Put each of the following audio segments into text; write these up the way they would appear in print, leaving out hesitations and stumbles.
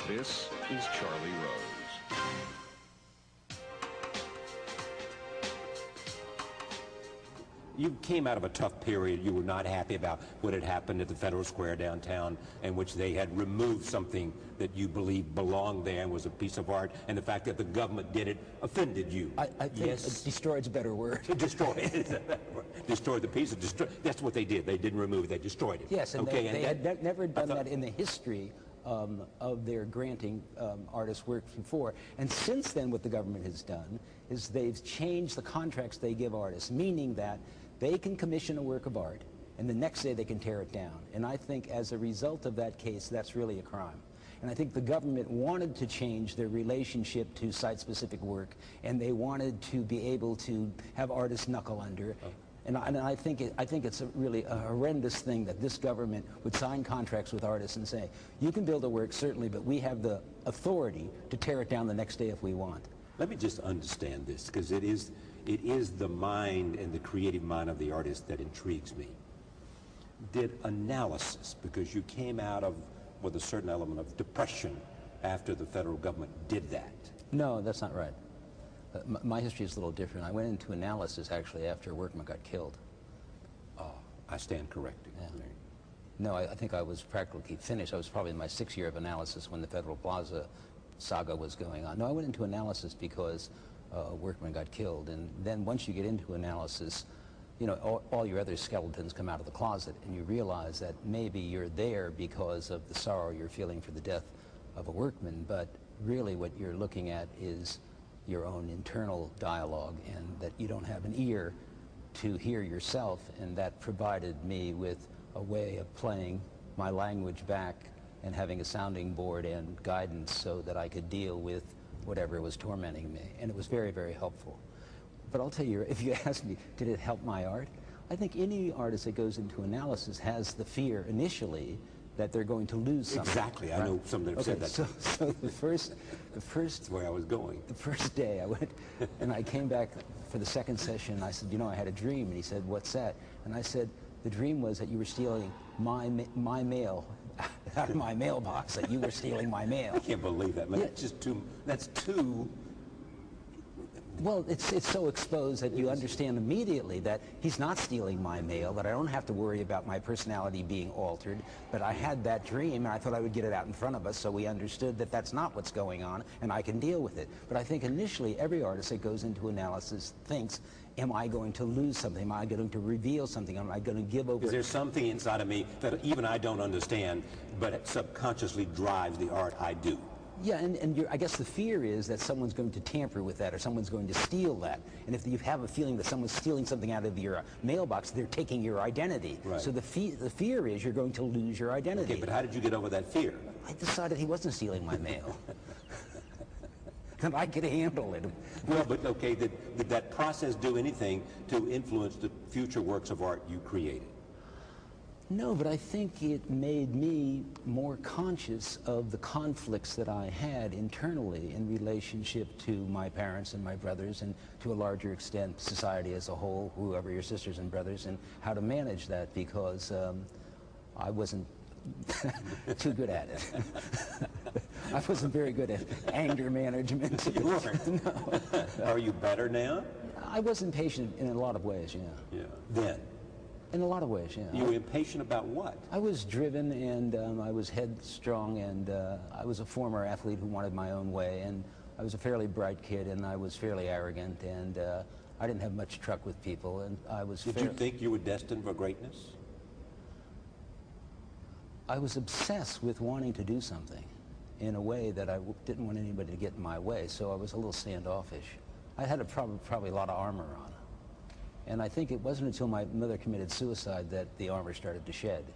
This is Charlie Rose. You came out of a tough period. You were not happy about what had happened at the Federal Square downtown, in which they had removed something that you believed belonged there and was a piece of art, and the fact that the government did it offended you. I think destroyed's a better word. Destroyed. Destroyed the piece. That's what they did. They didn't remove it. They destroyed it. Yes, and they had never done that in the history of their granting artists work before. And since then, what the government has done is they've changed the contracts they give artists, meaning that they can commission a work of art, and the next day they can tear it down. And I think as a result of that case, that's really a crime. And I think the government wanted to change their relationship to site-specific work, and they wanted to be able to have artists knuckle under. Oh. And I think it's really a horrendous thing that this government would sign contracts with artists and say, you can build a work, certainly, but we have the authority to tear it down the next day if we want. Let me just understand this, because it is the mind and the creative mind of the artist that intrigues me. Did analysis, because you came out of with a certain element of depression after the federal government did that? No, that's not right. My history is a little different. I went into analysis actually after a workman got killed. Oh, I stand corrected. Yeah. No, I think I was practically finished. I was probably in my 6th year of analysis when the Federal Plaza saga was going on. No, I went into analysis because a workman got killed, and then once you get into analysis, you know, all your other skeletons come out of the closet, and you realize that maybe you're there because of the sorrow you're feeling for the death of a workman, but really what you're looking at is your own internal dialogue, and that you don't have an ear to hear yourself, and that provided me with a way of playing my language back and having a sounding board and guidance so that I could deal with whatever was tormenting me, and it was very, very helpful. But I'll tell you, if you ask me, did it help my art? I think any artist that goes into analysis has the fear initially that they're going to lose something. Exactly. Right? I know somebody said that. So the first That's where I was going. The first day I went, and I came back for the second session, and I said, you know, I had a dream. And he said, what's that? And I said, the dream was that you were stealing my mail out of my mailbox, that you were stealing my mail. I can't believe that, man. Yeah. That's too... Well, it's so exposed that you understand immediately that he's not stealing my mail, that I don't have to worry about my personality being altered, but I had that dream, and I thought I would get it out in front of us, so we understood that that's not what's going on, and I can deal with it. But I think initially every artist that goes into analysis thinks, am I going to lose something? Am I going to reveal something? Am I going to give over? Is there something inside of me that even I don't understand, but it subconsciously drives the art I do? Yeah, and I guess the fear is that someone's going to tamper with that, or someone's going to steal that. And if you have a feeling that someone's stealing something out of your mailbox, they're taking your identity. Right. So the fear is you're going to lose your identity. Okay, but how did you get over that fear? I decided he wasn't stealing my mail. And I could handle it. Well, but okay, did that process do anything to influence the future works of art you created? No, but I think it made me more conscious of the conflicts that I had internally in relationship to my parents and my brothers, and to a larger extent society as a whole, whoever your sisters and brothers, and how to manage that, because I wasn't too good at it. I wasn't very good at anger management. You weren't? No. Are you better now? I was impatient in a lot of ways, yeah. Yeah. Then? In a lot of ways, yeah. You were impatient about what? I was driven, and I was headstrong, and I was a former athlete who wanted my own way, and I was a fairly bright kid, and I was fairly arrogant, and I didn't have much truck with people, and I was... Did you think you were destined for greatness? I was obsessed with wanting to do something in a way that I didn't want anybody to get in my way, so I was a little standoffish. I had probably a lot of armor on. And I think it wasn't until my mother committed suicide that the armor started to shed,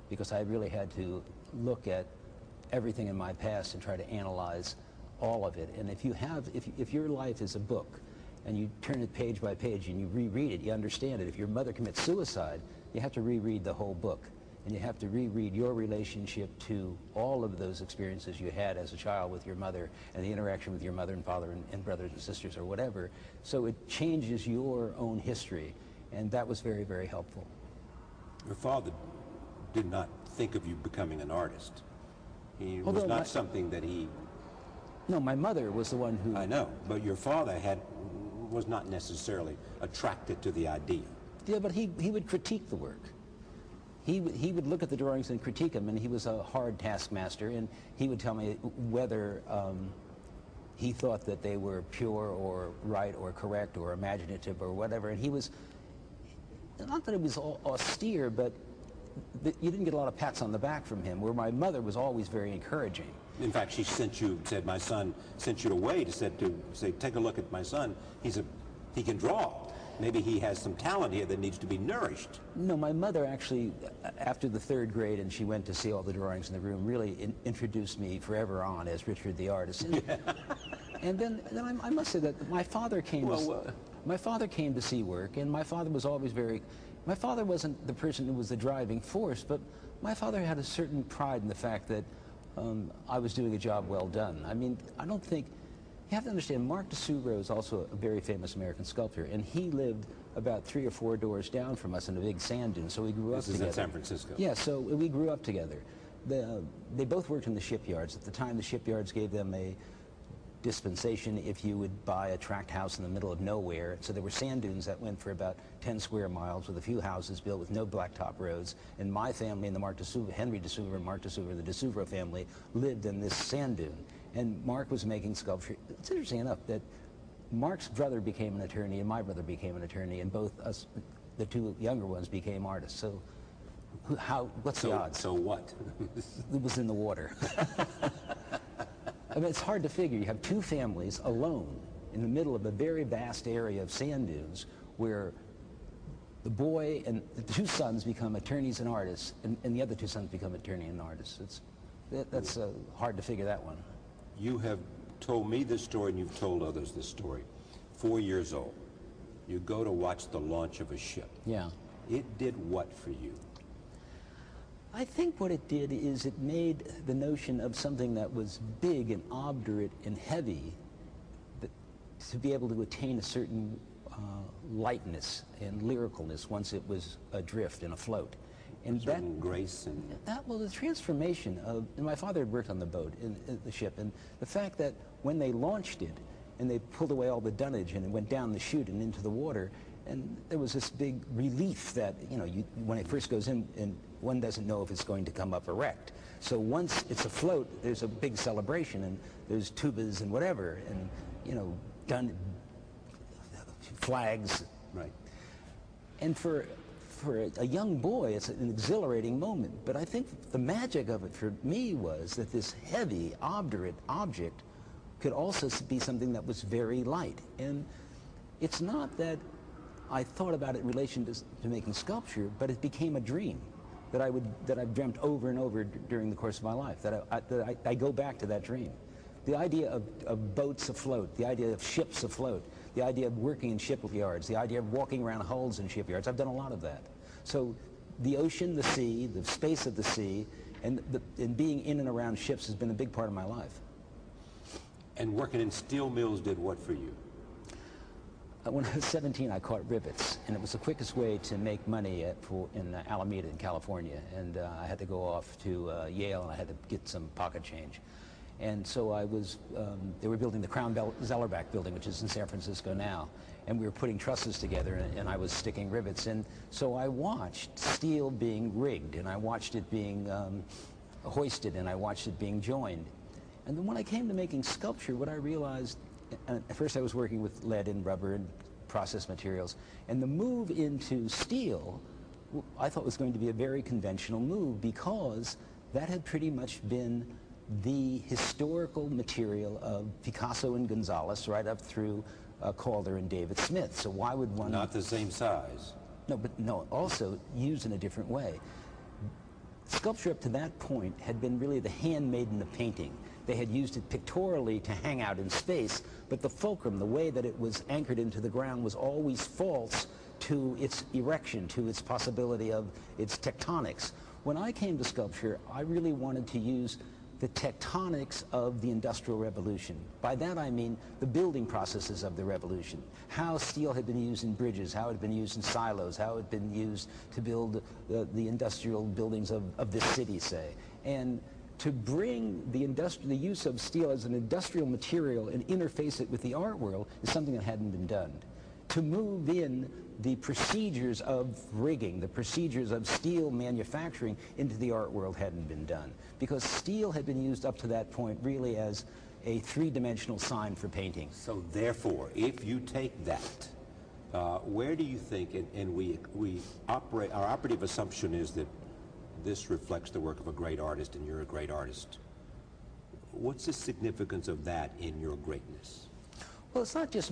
because I really had to look at everything in my past and try to analyze all of it. And if your life is a book, and you turn it page by page and you reread it, you understand it. If your mother commits suicide, you have to reread the whole book. And you have to reread your relationship to all of those experiences you had as a child with your mother, and the interaction with your mother and father and brothers and sisters or whatever. So it changes your own history, and that was very, very helpful. Your father did not think of you becoming an artist. He was Although not something that he... No, my mother was the one who... I know, but your father was not necessarily attracted to the idea. Yeah, but he would critique the work. He would look at the drawings and critique them, and he was a hard taskmaster, and he would tell me whether he thought that they were pure or right or correct or imaginative or whatever. And he was, not that it was austere, but you didn't get a lot of pats on the back from him, where my mother was always very encouraging. In fact, she said, my son sent you away to say, take a look at my son. He can draw. Maybe he has some talent here that needs to be nourished. No, my mother actually, after the 3rd grade, and she went to see all the drawings in the room, really introduced me forever on as Richard the artist. And then I must say that my father came. My father came to see work, and my father was always very. My father wasn't the person who was the driving force, but my father had a certain pride in the fact that I was doing a job well done. I mean, I don't think. You have to understand, Mark de Suvro is also a very famous American sculptor, and he lived about 3 or 4 doors down from us in a big sand dune, so we grew up together. This is in San Francisco. Yeah, so we grew up together. They both worked in the shipyards. At the time, the shipyards gave them a dispensation if you would buy a tract house in the middle of nowhere. So there were sand dunes that went for about 10 square miles with a few houses built with no blacktop roads. And my family and the Mark de Suvro, Henry de Suvro and Mark de Suvro, the de Suvro family, lived in this sand dune. And Mark was making sculpture. It's interesting enough that Mark's brother became an attorney and my brother became an attorney, and both us, the 2 younger ones, became artists. So what's the odds? So what? It was in the water. I mean, it's hard to figure. You have 2 families alone in the middle of a very vast area of sand dunes where the boy and the 2 sons become attorneys and artists, and the other 2 sons become attorney and artists. That's hard to figure that one. You have told me this story, and you've told others this story. 4 years old, you go to watch the launch of a ship. Yeah. It did what for you? I think what it did is it made the notion of something that was big and obdurate and heavy to be able to attain a certain lightness and lyricalness once it was adrift and afloat. And certain grace and... Well, the transformation of... And my father had worked on the boat, in the ship, and the fact that when they launched it and they pulled away all the dunnage and it went down the chute and into the water, and there was this big relief that, you know, when it first goes in, and one doesn't know if it's going to come up erect. So once it's afloat, there's a big celebration, and there's tubas and whatever, and, you know, flags. Right. And for a young boy, it's an exhilarating moment. But I think the magic of it for me was that this heavy, obdurate object could also be something that was very light. And it's not that I thought about it in relation to making sculpture, but it became a dream that I've dreamt over and over during the course of my life, that I go back to that dream. The idea of boats afloat, the idea of ships afloat, the idea of working in shipyards, the idea of walking around hulls in shipyards. I've done a lot of that. So the ocean, the sea, the space of the sea, and being in and around ships has been a big part of my life. And working in steel mills did what for you? When I was 17, I caught rivets, and it was the quickest way to make money in Alameda in California. And I had to go off to Yale, and I had to get some pocket change. And so they were building the Crown Zellerbach building, which is in San Francisco now. And we were putting trusses together, and I was sticking rivets. And so I watched steel being rigged, and I watched it being hoisted, and I watched it being joined. And then when I came to making sculpture, what I realized, at first I was working with lead and rubber and processed materials, and the move into steel, I thought was going to be a very conventional move, because that had pretty much been the historical material of Picasso and Gonzalez right up through Calder and David Smith. So why would one... Not the same size. No, but no, also used in a different way. Sculpture up to that point had been really the handmaiden of painting. They had used it pictorially to hang out in space, but the fulcrum, the way that it was anchored into the ground, was always false to its erection, to its possibility of its tectonics. When I came to sculpture, I really wanted to use the tectonics of the Industrial Revolution. By that I mean the building processes of the revolution. How steel had been used in bridges, how it had been used in silos, how it had been used to build the industrial buildings of this city, say. And to bring the use of steel as an industrial material and interface it with the art world is something that hadn't been done. To move in the procedures of rigging, the procedures of steel manufacturing into the art world hadn't been done, because steel had been used up to that point really as a three-dimensional sign for painting. So therefore, if you take that, where do you think, and we operate, our operative assumption is that this reflects the work of a great artist and you're a great artist. What's the significance of that in your greatness? Well, it's not just,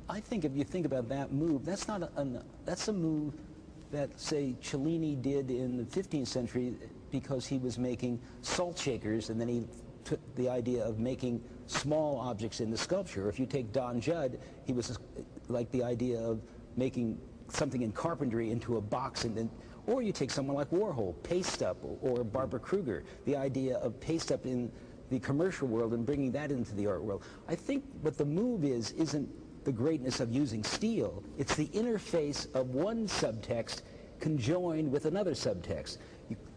I think if you think about that move, that's not that's a move that, say, Cellini did in the 15th century because he was making salt shakers, and then he took the idea of making small objects into sculpture. If you take Don Judd, he was like the idea of making something in carpentry into a box, and then, or you take someone like Warhol, paste up, or Barbara Kruger, the idea of paste up in the commercial world and bringing that into the art world. I think what the move isn't the greatness of using steel, it's the interface of one subtext conjoined with another subtext.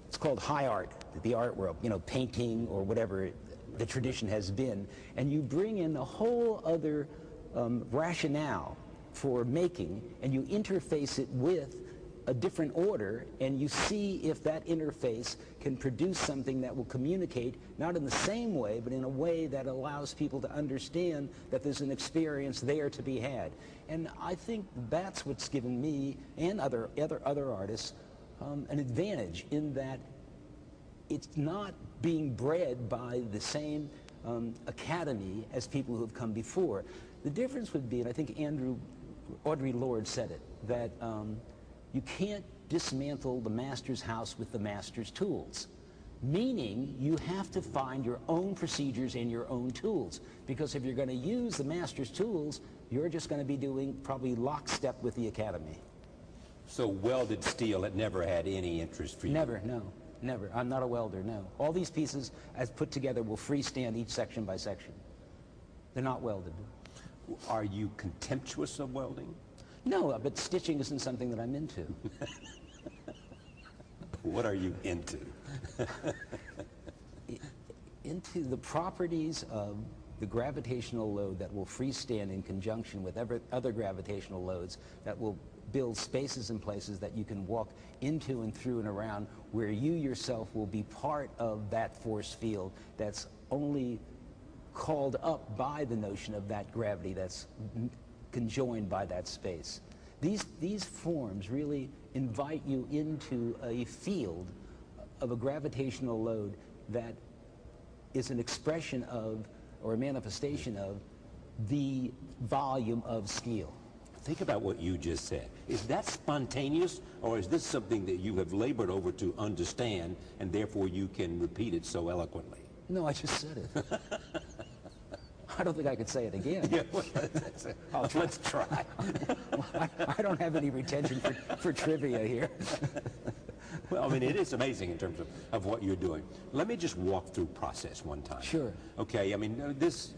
It's called high art, the art world, you know, painting or whatever the tradition has been, and you bring in a whole other rationale for making, and you interface it with a different order, and you see if that interface can produce something that will communicate, not in the same way, but in a way that allows people to understand that there's an experience there to be had. And I think that's what's given me and other artists an advantage, in that it's not being bred by the same academy as people who have come before. The difference would be, and I think Audre Lorde said it, that you can't dismantle the master's house with the master's tools. Meaning, you have to find your own procedures and your own tools. Because if you're going to use the master's tools, you're just going to be doing probably lockstep with the academy. So welded steel had never had any interest for you? Never, no. Never. I'm not a welder, no. All these pieces, as put together, will freestand each section by section. They're not welded. Are you contemptuous of welding? No, but stitching isn't something that I'm into. What are you into? Into the properties of the gravitational load that will freestand in conjunction with other gravitational loads that will build spaces and places that you can walk into and through and around, where you yourself will be part of that force field that's only called up by the notion of that gravity that's conjoined by that space. These forms really invite you into a field of a gravitational load that is an expression of, or a manifestation of, the volume of steel. Think about what you just said. Is that spontaneous, or is this something that you have labored over to understand, and therefore you can repeat it so eloquently? No, I just said it. I don't think I could say it again. Yeah, well, let's try. I don't have any retention for trivia here. Well, I mean, it is amazing in terms of what you're doing. Let me just walk through process one time. Sure. Okay, I mean, this...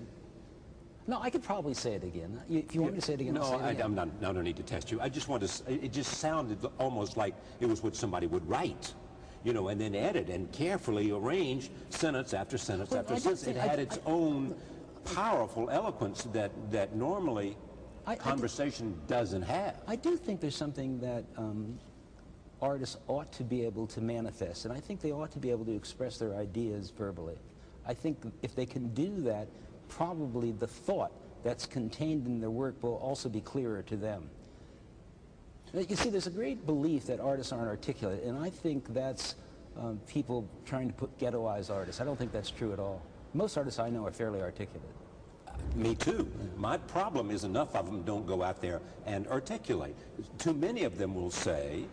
No, I could probably say it again. If you want me to say it again, no, I'll say it again. I don't need to test you. I just want to... It just sounded almost like it was what somebody would write, you know, and then edit and carefully arrange sentence after sentence after sentence. It had its own powerful eloquence that normally conversation doesn't have. I do think there's something that artists ought to be able to manifest, and I think they ought to be able to express their ideas verbally. I think if they can do that, probably the thought that's contained in their work will also be clearer to them. You see, there's a great belief that artists aren't articulate, and I think that's people trying to ghettoize artists. I don't think that's true at all. Most artists I know are fairly articulate. Me too. My problem is enough of them don't go out there and articulate. Too many of them will say,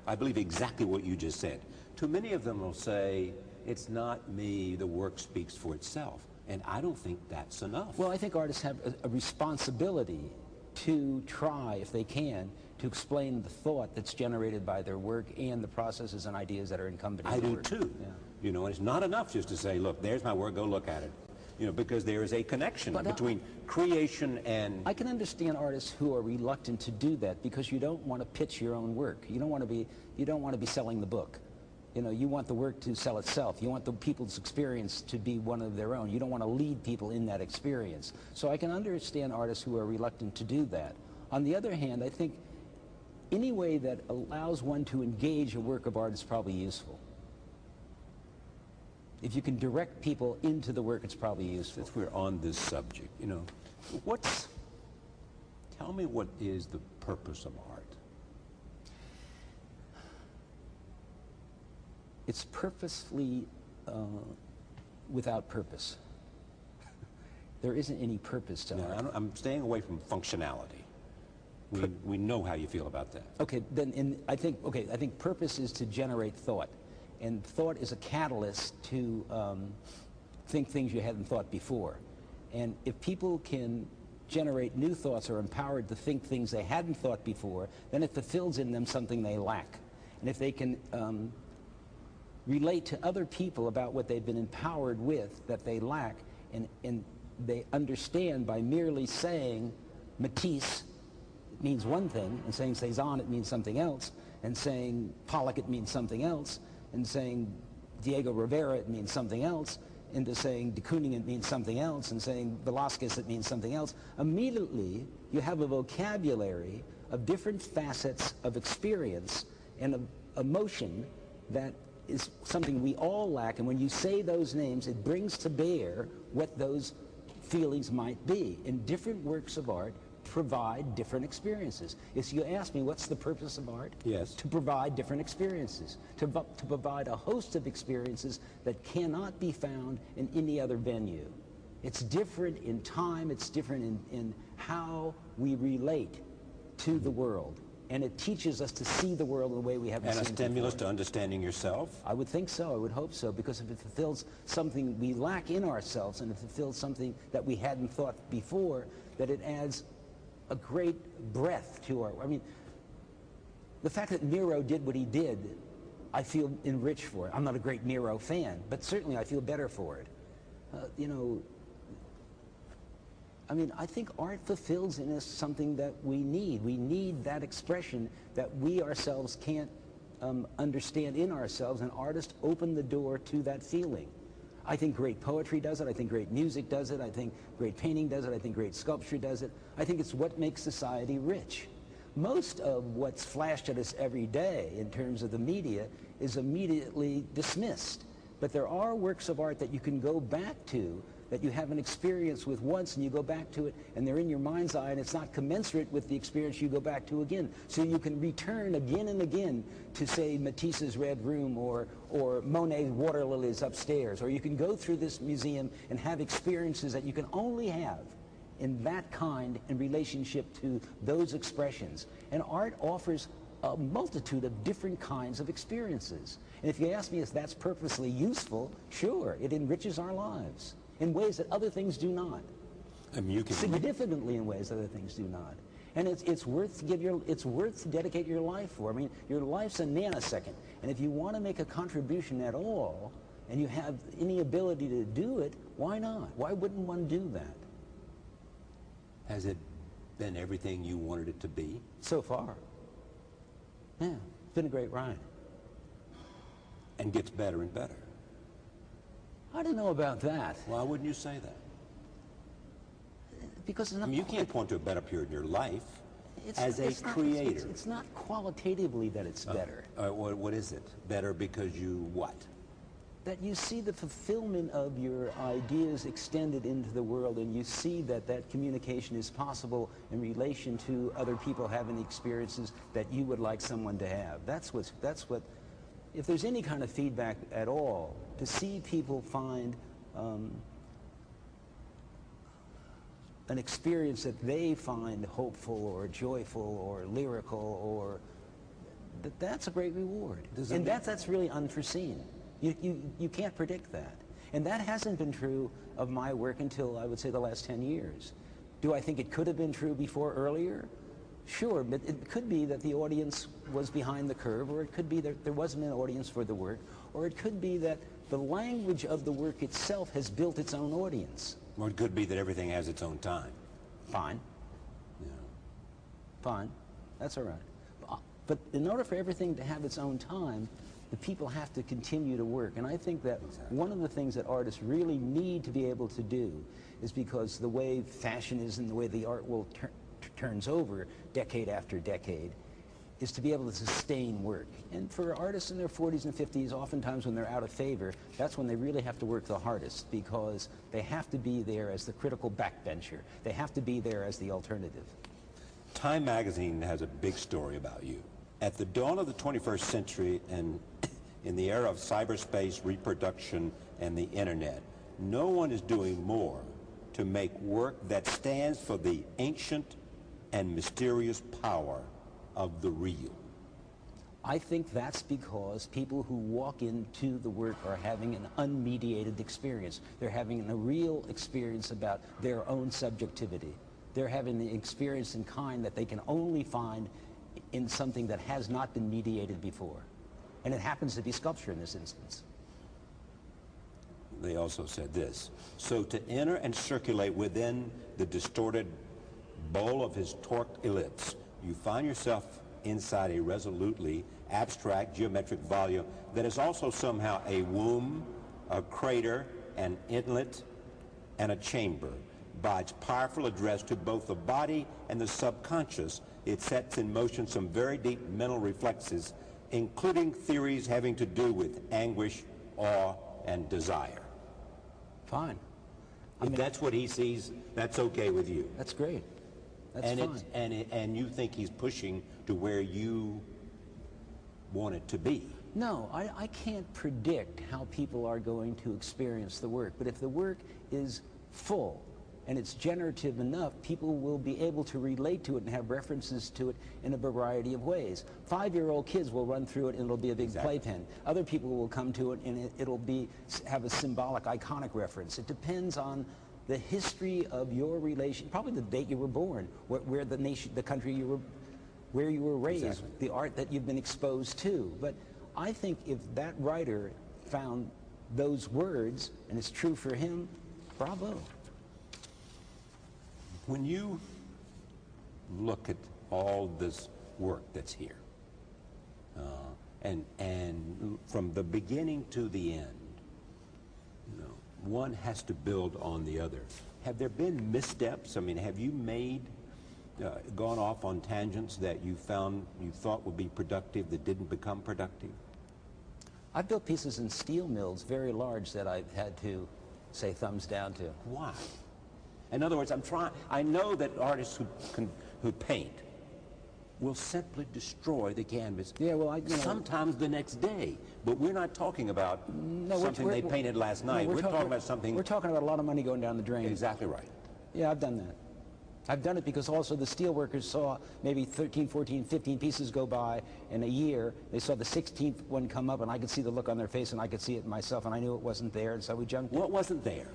I believe exactly what you just said. Too many of them will say, it's not me, the work speaks for itself. And I don't think that's enough. Well, I think artists have a responsibility to try, if they can, to explain the thought that's generated by their work and the processes and ideas that are incumbent in the work. I do too. Yeah. You know, and it's not enough just to say, look, there's my work, go look at it. You know, because there is a connection between creation and... I can understand artists who are reluctant to do that because you don't want to pitch your own work. You don't want to be selling the book. You know, you want the work to sell itself. You want the people's experience to be one of their own. You don't want to lead people in that experience. So I can understand artists who are reluctant to do that. On the other hand, I think any way that allows one to engage a work of art is probably useful. If you can direct people into the work, it's probably useful. Since we're on this subject, you know, tell me what is the purpose of art? It's purposefully without purpose. There isn't any purpose to art. I'm staying away from functionality. We know how you feel about that. Okay, then I think purpose is to generate thought, and thought is a catalyst to think things you hadn't thought before. And if people can generate new thoughts or are empowered to think things they hadn't thought before, then it fulfills in them something they lack. And if they can relate to other people about what they've been empowered with that they lack, and they understand by merely saying Matisse it means one thing, and saying Cezanne it means something else, and saying Pollock it means something else, and saying Diego Rivera it means something else, into saying de Kooning it means something else, and saying Velázquez it means something else. Immediately you have a vocabulary of different facets of experience and of emotion that is something we all lack, and when you say those names, it brings to bear what those feelings might be. And different works of art provide different experiences. If you ask me what's the purpose of art? Yes. To provide different experiences, to provide a host of experiences that cannot be found in any other venue. It's different in time, it's different in how we relate to the world. And it teaches us to see the world in a way we haven't seen before. And a stimulus to understanding yourself? I would think so. I would hope so. Because if it fulfills something we lack in ourselves, and if it fulfills something that we hadn't thought before, that it adds a great breadth to our... I mean, the fact that Miro did what he did, I feel enriched for it. I'm not a great Miro fan, but certainly I feel better for it. You know, I mean, I think art fulfills in us something that we need. We need that expression that we ourselves can't understand in ourselves, and artists open the door to that feeling. I think great poetry does it. I think great music does it. I think great painting does it. I think great sculpture does it. I think it's what makes society rich. Most of what's flashed at us every day in terms of the media is immediately dismissed. But there are works of art that you can go back to, that you have an experience with once, and you go back to it, and they're in your mind's eye, and it's not commensurate with the experience you go back to again. So you can return again and again to, say, Matisse's Red Room, or Monet's Water Lilies upstairs, or you can go through this museum and have experiences that you can only have in that kind in relationship to those expressions. And art offers a multitude of different kinds of experiences. And if you ask me if that's purposely useful, sure, it enriches our lives in ways that other things do not. I mean, you can significantly in ways that other things do not. And it's worth to dedicate your life for. I mean, your life's a nanosecond. And if you want to make a contribution at all, and you have any ability to do it, why not? Why wouldn't one do that? Has it been everything you wanted it to be? So far. Yeah, it's been a great ride. And gets better and better. I don't know about that. Why wouldn't you say that? Because it's not, I mean, you can't point to a better period in your life as a creator. It's not qualitatively that it's better. What is it? Better because you what? That you see the fulfillment of your ideas extended into the world, and you see that that communication is possible in relation to other people having the experiences that you would like someone to have. That's what, if there's any kind of feedback at all, to see people find an experience that they find hopeful or joyful or lyrical, or that's a great reward. And that's really unforeseen. You can't predict that. And that hasn't been true of my work until, I would say, the last 10 years. Do I think it could have been true before, earlier? Sure, but it could be that the audience was behind the curve, or it could be that there wasn't an audience for the work, or it could be that the language of the work itself has built its own audience. Or it could be that everything has its own time. Fine. Yeah. Fine. That's all right. But in order for everything to have its own time, the people have to continue to work. And I think that one of the things that artists really need to be able to do is, because the way fashion is and the way the art world turns over decade after decade, is to be able to sustain work. And for artists in their 40s and 50s, oftentimes when they're out of favor, that's when they really have to work the hardest, because they have to be there as the critical backbencher. They have to be there as the alternative. Time magazine has a big story about you. At the dawn of the 21st century and in the era of cyberspace, reproduction, and the internet, no one is doing more to make work that stands for the ancient and mysterious power of the real. I think that's because people who walk into the work are having an unmediated experience. They're having a real experience about their own subjectivity. They're having the experience in kind that they can only find in something that has not been mediated before. And it happens to be sculpture in this instance. They also said this: so to enter and circulate within the distorted bowl of his torqued ellipse, you find yourself inside a resolutely abstract geometric volume that is also somehow a womb, a crater, an inlet, and a chamber. By its powerful address to both the body and the subconscious, it sets in motion some very deep mental reflexes, including theories having to do with anguish, awe, and desire. Fine. If that's what he sees, that's okay with you. That's great. That's fine. And you think he's pushing to where you want it to be. No, I can't predict how people are going to experience the work, but if the work is full and it's generative enough, people will be able to relate to it and have references to it in a variety of ways. 5-year-old kids will run through it and it'll be a big playpen. Other people will come to it and it'll have a symbolic, iconic reference. It depends on the history of your relation, probably the date you were born, where the nation, the country you were, where you were raised, the art that you've been exposed to. But I think if that writer found those words, and it's true for him, bravo. When you look at all this work that's here, and from the beginning to the end, you know, one has to build on the other. Have there been missteps? I mean, have you gone off on tangents that you thought would be productive that didn't become productive? I've built pieces in steel mills very large that I've had to say thumbs down to. Why? In other words, I know that artists who paint will simply destroy the canvas. Yeah, well, sometimes the next day. But we're not talking about something they painted last night. We're talking about something. We're talking about a lot of money going down the drain. Exactly right. Yeah, I've done that. I've done it because also the steel workers saw maybe 13, 14, 15 pieces go by in a year. They saw the 16th one come up, and I could see the look on their face, and I could see it myself, and I knew it wasn't there, and so we jumped in. What wasn't there?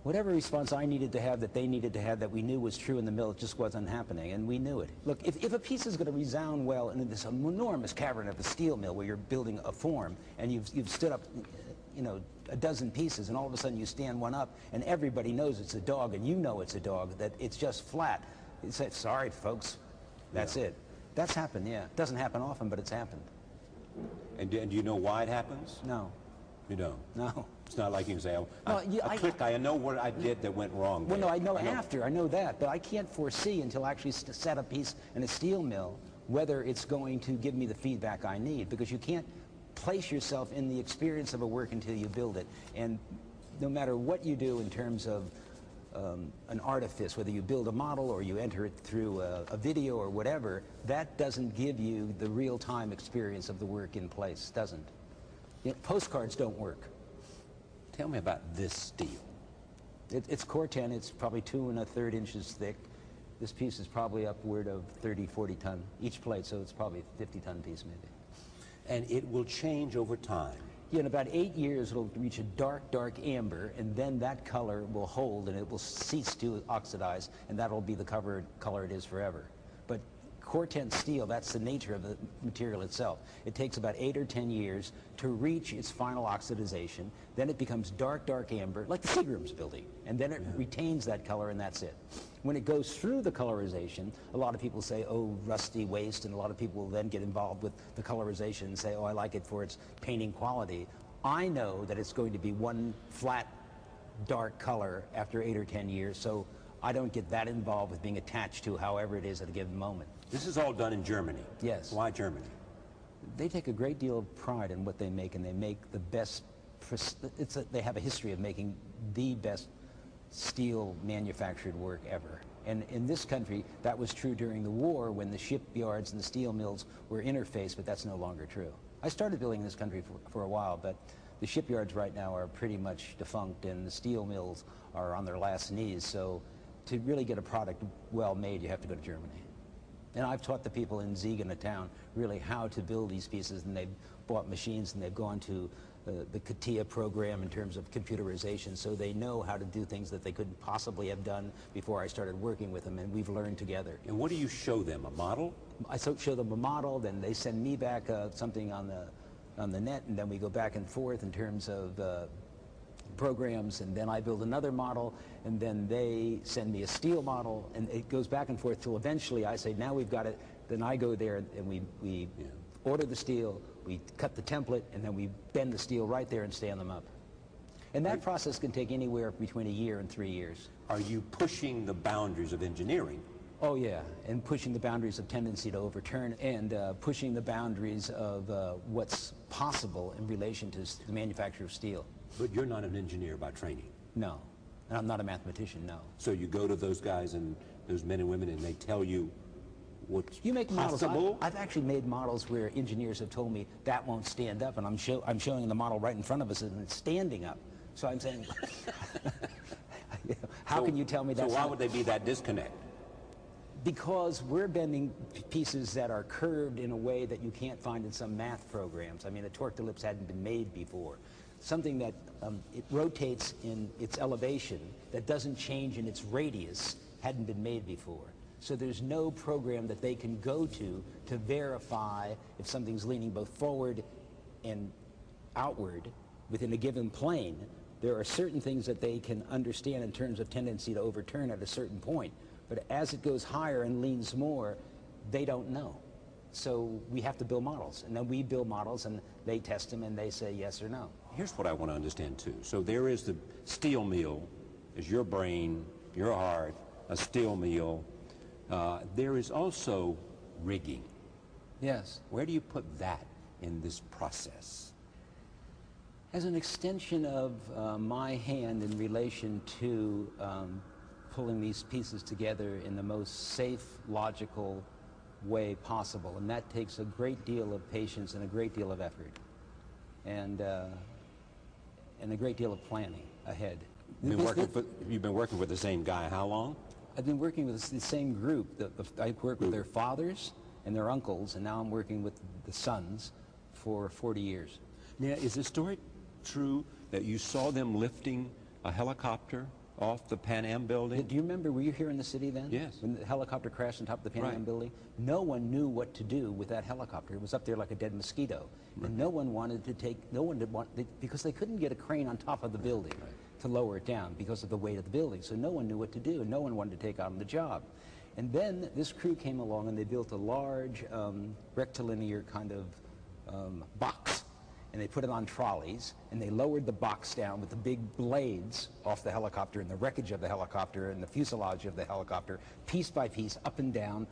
Whatever response I needed to have, that they needed to have, that we knew was true in the mill, it just wasn't happening, and we knew it. Look, if a piece is going to resound well in this enormous cavern of a steel mill where you're building a form, and you've stood up, you know, a dozen pieces, and all of a sudden you stand one up, and everybody knows it's a dog, and you know it's a dog, that it's just flat. You say, sorry, folks, that's it. That's happened, yeah. It doesn't happen often, but it's happened. And do you know why it happens? No. You don't? No. It's not like you can say, oh, no, I know what I did that went wrong. Well, no, I know that, but I can't foresee until I actually set a piece in a steel mill whether it's going to give me the feedback I need, because you can't place yourself in the experience of a work until you build it. And no matter what you do in terms of an artifice, whether you build a model or you enter it through a video or whatever, that doesn't give you the real-time experience of the work in place, doesn't. You know, postcards don't work. Tell me about this steel. It's Corten. It's probably 2 1/3 inches thick. This piece is probably upward of 30, 40 ton each plate, so it's probably a 50-ton piece maybe. And it will change over time. Yeah, in about 8 years it'll reach a dark, dark amber, and then that color will hold and it will cease to oxidize, and that'll be the color it is forever. But Corten steel, that's the nature of the material itself. It takes about 8 or 10 years to reach its final oxidization. Then it becomes dark, dark amber, like the Seagram's building. And then it retains that color, and that's it. When it goes through the colorization, a lot of people say, oh, rusty waste, and a lot of people will then get involved with the colorization and say, oh, I like it for its painting quality. I know that it's going to be one flat, dark color after 8 or 10 years, so I don't get that involved with being attached to however it is at a given moment. This is all done in Germany. Yes. Why Germany? They take a great deal of pride in what they make, and they make the best, they have a history of making the best steel manufactured work ever. And in this country, that was true during the war when the shipyards and the steel mills were interfaced, but that's no longer true. I started building in this country for a while, but the shipyards right now are pretty much defunct, and the steel mills are on their last knees. So to really get a product well made, you have to go to Germany. And I've taught the people in Siegen, a town, really how to build these pieces, and they've bought machines, and they've gone to the CATIA program in terms of computerization, so they know how to do things that they couldn't possibly have done before I started working with them, and we've learned together. And what do you show them, a model? I show them a model, then they send me back something on the net, and then we go back and forth in terms of programs, and then I build another model, and then they send me a steel model, and it goes back and forth till eventually I say, now we've got it. Then I go there and we order the steel, we cut the template, and then we bend the steel right there and stand them up. And that process can take anywhere between a year and 3 years. Are you pushing the boundaries of engineering? Oh yeah, and pushing the boundaries of tendency to overturn, and pushing the boundaries of what's possible in relation to the manufacture of steel. But you're not an engineer by training. No, and I'm not a mathematician, no. So you go to those guys and those men and women, and they tell you what's you make possible? Models. I've actually made models where engineers have told me that won't stand up, and I'm showing the model right in front of us, and it's standing up. So I'm saying, how can you tell me that? So why would they be that disconnect? Because we're bending pieces that are curved in a way that you can't find in some math programs. I mean, a torque ellipse hadn't been made before. Something that it rotates in its elevation that doesn't change in its radius hadn't been made before. So there's no program that they can go to verify if something's leaning both forward and outward within a given plane. There are certain things that they can understand in terms of tendency to overturn at a certain point. But as it goes higher and leans more, they don't know. So we have to build models. And then we build models, and they test them, and they say yes or no. Here's what I want to understand, too. So there is the steel mill, is your brain, your heart, a steel mill. There is also rigging. Yes. Where do you put that in this process? As an extension of my hand in relation to pulling these pieces together in the most safe, logical way possible. And that takes a great deal of patience and a great deal of effort. And a great deal of planning ahead. You've been working with the same guy how long? I've been working with the same group. I worked with their fathers and their uncles, and now I'm working with the sons for 40 years. Now, is the story true that you saw them lifting a helicopter off the Pan Am building? Do you remember, were you here in the city then? Yes. When the helicopter crashed on top of the Pan Am building? No one knew what to do with that helicopter. It was up there like a dead mosquito. And no one wanted to take, because they couldn't get a crane on top of the building to lower it down because of the weight of the building. So no one knew what to do, and no one wanted to take on the job. And then this crew came along, and they built a large rectilinear kind of box. And they put it on trolleys, and they lowered the box down with the big blades off the helicopter and the wreckage of the helicopter and the fuselage of the helicopter, piece by piece, up and down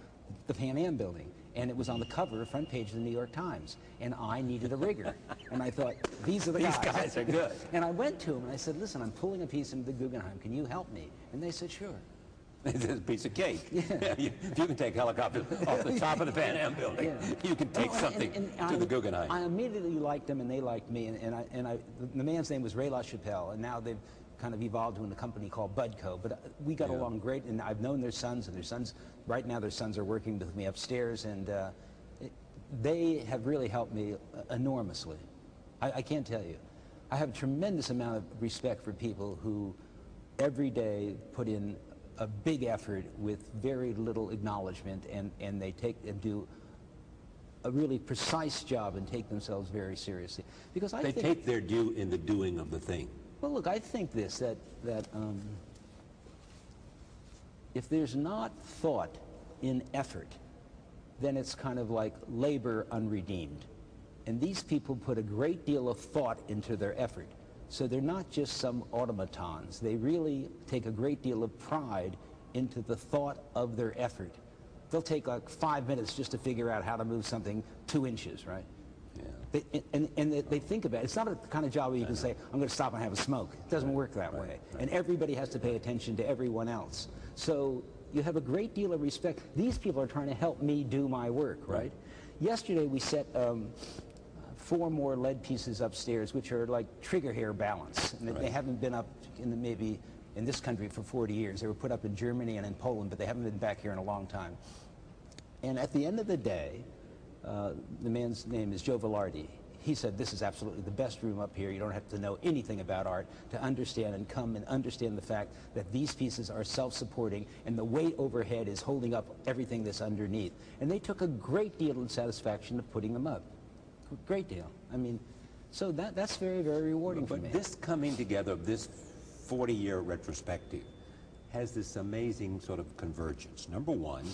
the Pan Am building. And it was on the cover, front page of the New York Times. And I needed a rigger. And I thought, these are the guys. These guys are good. And I went to them, and I said, listen, I'm pulling a piece into the Guggenheim. Can you help me? And they said, sure. It's a piece of cake. Yeah. If you can take helicopters off the top of the Pan Am building, you can take something to the Guggenheim. I immediately liked them, and they liked me. The man's name was Ray LaChapelle, and now they've kind of evolved into a company called Budco. But we got along great, and I've known their sons, and their sons, right now their sons are working with me upstairs, and they have really helped me enormously. I can't tell you. I have a tremendous amount of respect for people who every day put in a big effort with very little acknowledgement, and they take and do a really precise job and take themselves very seriously. Because They take their due in the doing of the thing. well, look, I think this, that if there's not thought in effort, then it's kind of like labor unredeemed. And these people put a great deal of thought into their effort. So they're not just some automatons. They really take a great deal of pride into the thought of their effort. They'll take like 5 minutes just to figure out how to move something 2 inches, right? Yeah. They think about it. It's not a kind of job where you can say, I'm going to stop and have a smoke. It doesn't work that way. Right. And everybody has to pay attention to everyone else. So you have a great deal of respect. These people are trying to help me do my work, right? Yesterday we set 4 more lead pieces upstairs, which are like trigger hair balance. And they haven't been up in maybe in this country for 40 years. They were put up in Germany and in Poland, but they haven't been back here in a long time. And at the end of the day, the man's name is Joe Velarde. He said, this is absolutely the best room up here. You don't have to know anything about art to understand and come and understand the fact that these pieces are self-supporting and the weight overhead is holding up everything that's underneath. And they took a great deal of satisfaction of putting them up. Great deal. I mean, so that's very, very rewarding for me. But this coming together of this 40-year retrospective has this amazing sort of convergence. Number one,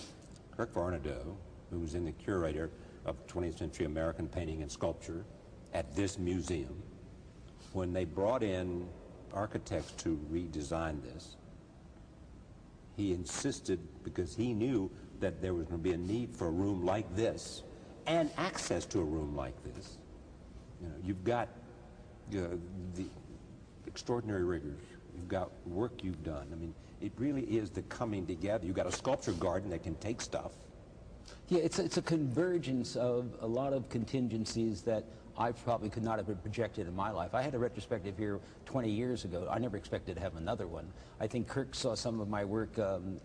Kirk Varnedoe, who's the curator of 20th century American painting and sculpture at this museum, when they brought in architects to redesign this, he insisted, because he knew that there was going to be a need for a room like this and access to a room like this. You know, you've got the extraordinary rigors. You've got work you've done. I mean, it really is the coming together. You've got a sculpture garden that can take stuff. Yeah, it's a convergence of a lot of contingencies that I probably could not have been projected in my life. I had a retrospective here 20 years ago. I never expected to have another one. I think Kirk saw some of my work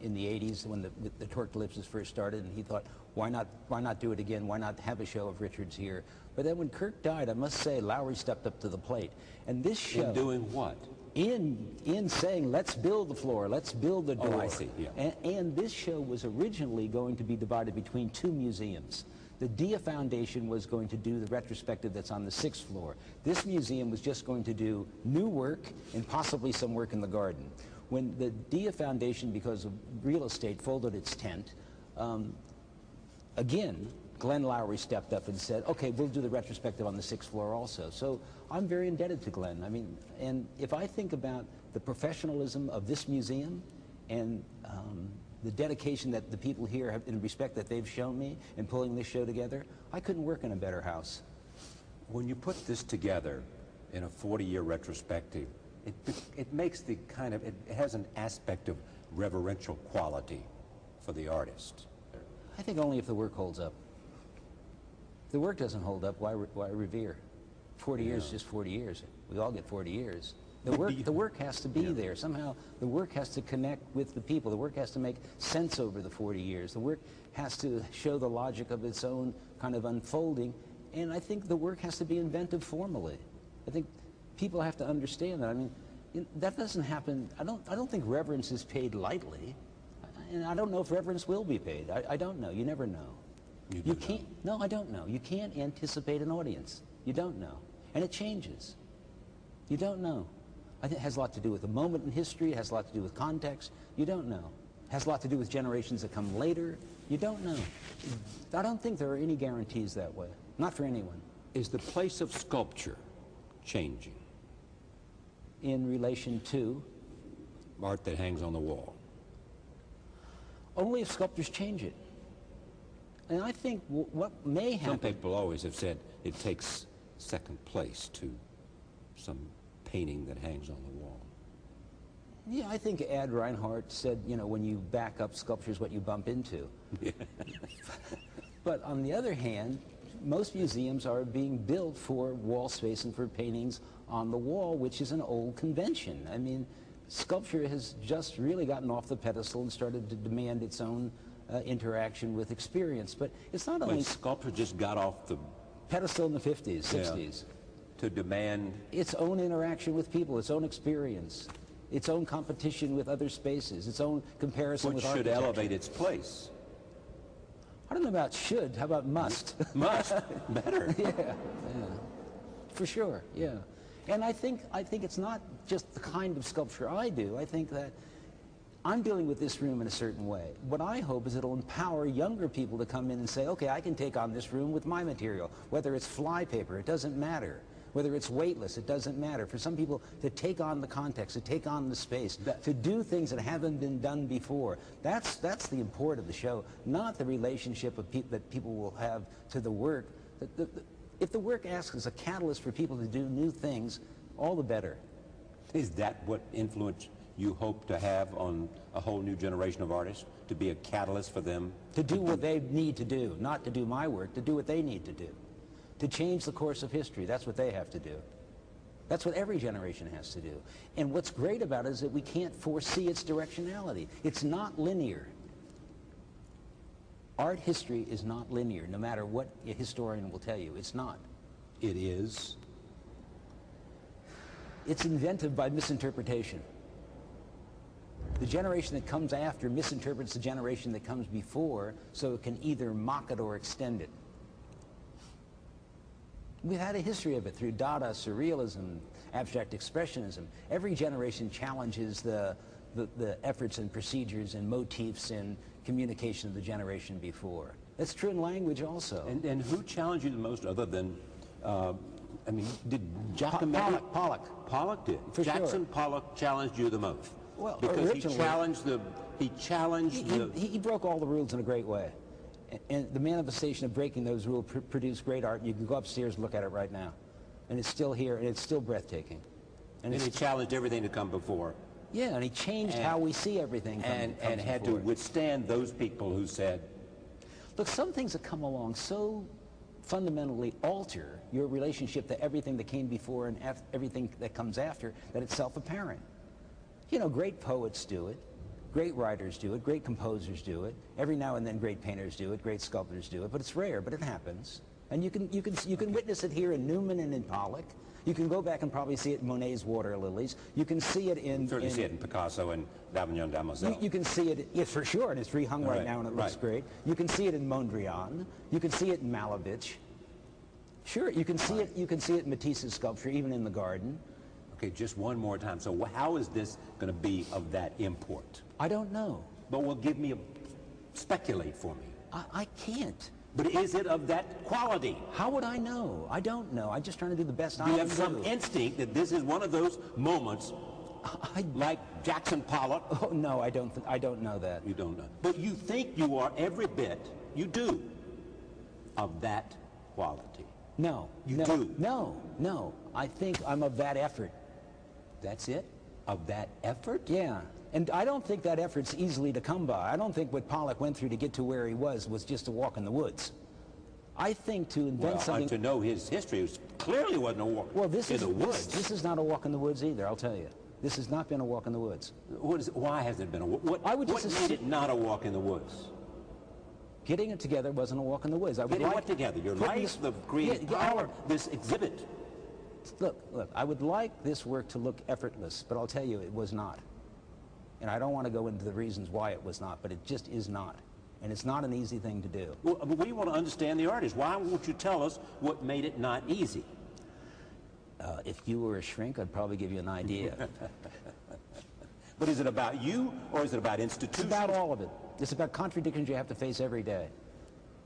in the 80s when the torqued ellipses first started, and he thought, why not do it again? Why not have a show of Richard's here? But then when Kirk died, I must say, Lowry stepped up to the plate. And this show... In doing what? In saying, let's build the floor, let's build the door. Oh, I see, yeah. And this show was originally going to be divided between 2 museums. The Dia Foundation was going to do the retrospective that's on the 6th floor. This museum was just going to do new work and possibly some work in the garden. When the Dia Foundation, because of real estate, folded its tent, again, Glenn Lowry stepped up and said, okay, we'll do the retrospective on the 6th floor also. So I'm very indebted to Glenn. I mean, and if I think about the professionalism of this museum and the dedication that the people here have, in respect that they've shown me in pulling this show together, I couldn't work in a better house. When you put this together in a 40-year retrospective, it makes the kind of, it has an aspect of reverential quality for the artist. I think only if the work holds up. If the work doesn't hold up, why revere? 40 years is just 40 years. We all get 40 years. The work has to be there. Somehow the work has to connect with the people. The work has to make sense over the 40 years. The work has to show the logic of its own kind of unfolding. And I think the work has to be inventive formally. I think people have to understand that. I mean, that doesn't happen. I don't think reverence is paid lightly. And I don't know if reverence will be paid. I don't know. You never know. You can't. No, I don't know. You can't anticipate an audience. You don't know. And it changes. You don't know. I think it has a lot to do with the moment in history. It has a lot to do with context. You don't know. It has a lot to do with generations that come later. You don't know. I don't think there are any guarantees that way. Not for anyone. Is the place of sculpture changing? In relation to? Art that hangs on the wall. Only if sculptors change it. And I think what may happen... Some people always have said it takes second place to some painting that hangs on the wall. Yeah, I think Ad Reinhardt said, you know, when you back up, sculpture is what you bump into. But on the other hand, most museums are being built for wall space and for paintings on the wall, which is an old convention. I mean, sculpture has just really gotten off the pedestal and started to demand its own interaction with experience. But it's not only... Sculpture just got off the... pedestal in the 50s, 60s. To demand... its own interaction with people, its own experience. its own competition with other spaces, its own comparison Which with should architecture. elevate its place. I don't know about should. How about must? Must. Better. Yeah, for sure. Yeah, and I think it's not just the kind of sculpture I do. I think that I'm dealing with this room in a certain way. What I hope is it'll empower younger people to come in and say, okay, I can take on this room with my material. Whether it's fly paper, it doesn't matter. Whether it's weightless, it doesn't matter. For some people to take on the context, to take on the space, to do things that haven't been done before. That's the import of the show, not the relationship of that people will have to the work. If the work acts as a catalyst for people to do new things, all the better. Is that what influence you hope to have on a whole new generation of artists? To be a catalyst for them? To do what they need to do, not to do my work, to do what they need to do. To change the course of history, that's what they have to do. That's what every generation has to do. And what's great about it is that we can't foresee its directionality. It's not linear. Art history is not linear, no matter what a historian will tell you. It's not. It is. It's invented by misinterpretation. The generation that comes after misinterprets the generation that comes before, so it can either mock it or extend it. We've had a history of it through Dada, Surrealism, Abstract Expressionism. Every generation challenges the efforts and procedures and motifs and communication of the generation before. That's true in language also. And who challenged you the most other than, I mean, did Pollock. Pollock did. For Jackson sure. Pollock challenged you the most. Well, because originally, he challenged he broke all the rules in a great way. And the manifestation of breaking those rules produced great art. You can go upstairs and look at it right now. And it's still here, and it's still breathtaking. And he challenged everything to come before. Yeah, and he changed how we see everything. And had to withstand those people who said... Look, some things that come along so fundamentally alter your relationship to everything that came before and everything that comes after that it's self-apparent. You know, great poets do it. Great writers do it, great composers do it. Every now and then great painters do it, great sculptors do it, but it's rare, but it happens. And you can witness it here in Newman and in Pollock. You can go back and probably see it in Monet's Water Lilies. You can see it in... Certainly see it in Picasso and Davignon Damoiselle. You can see it, yeah, for sure, and it's rehung right now and it looks great. You can see it in Mondrian. You can see it in Malevich. Sure, you can see it in Matisse's sculpture, even in the garden. Okay, just one more time. So how is this going to be of that import? I don't know. But speculate for me. I can't. But is it of that quality? How would I know? I don't know. I'm just trying to do the best I can do. You have some instinct that this is one of those moments like Jackson Pollock? Oh, no, I don't know that. You don't know. But you think you are every bit, you do, of that quality. No. You do? No. I think I'm of that effort. That's it? Of that effort? Yeah. And I don't think that effort's easily to come by. I don't think what Pollock went through to get to where he was just a walk in the woods. I think to invent something... to know his history, it clearly wasn't a walk in the woods. This is not a walk in the woods either, I'll tell you. This has not been a walk in the woods. Why has it been a walk? What made it not a walk in the woods? Getting it together wasn't a walk in the woods. Getting what together? Your life, the creative power, this exhibit. Look, I would like this work to look effortless, but I'll tell you it was not. And I don't want to go into the reasons why it was not, but it just is not. And it's not an easy thing to do. Well, we want to understand the artist. Why won't you tell us what made it not easy? If you were a shrink, I'd probably give you an idea. But is it about you, or is it about institutions? It's about all of it. It's about contradictions you have to face every day.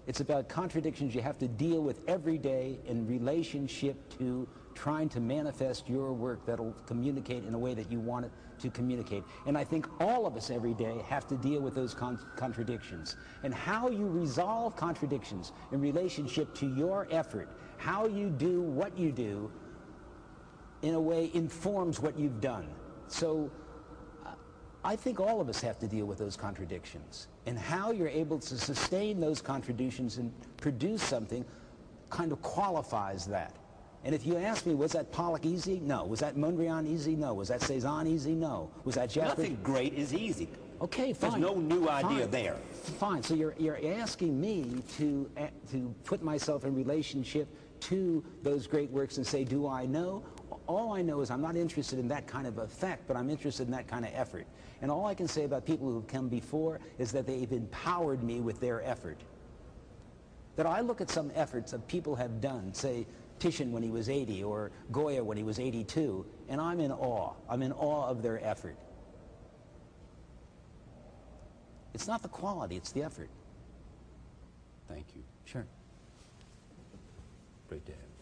It's about contradictions you have to deal with every day in relationship to trying to manifest your work that'll communicate in a way that you want it to communicate. And I think all of us every day have to deal with those contradictions. And how you resolve contradictions in relationship to your effort, how you do what you do, in a way informs what you've done. So I think all of us have to deal with those contradictions. And how you're able to sustain those contradictions and produce something kind of qualifies that. And if you ask me, was that Pollock easy? No. Was that Mondrian easy? No. Was that Cezanne easy? No. Was that Jasper? Nothing great is easy. Okay, fine. There's no new idea there. Fine. So you're asking me to put myself in relationship to those great works and say, do I know? All I know is I'm not interested in that kind of effect, but I'm interested in that kind of effort. And all I can say about people who've come before is that they've empowered me with their effort. That I look at some efforts that people have done, say Titian when he was 80 or Goya when he was 82, and I'm in awe. I'm in awe of their effort. It's not the quality, it's the effort. Thank you. Sure. Great to have you.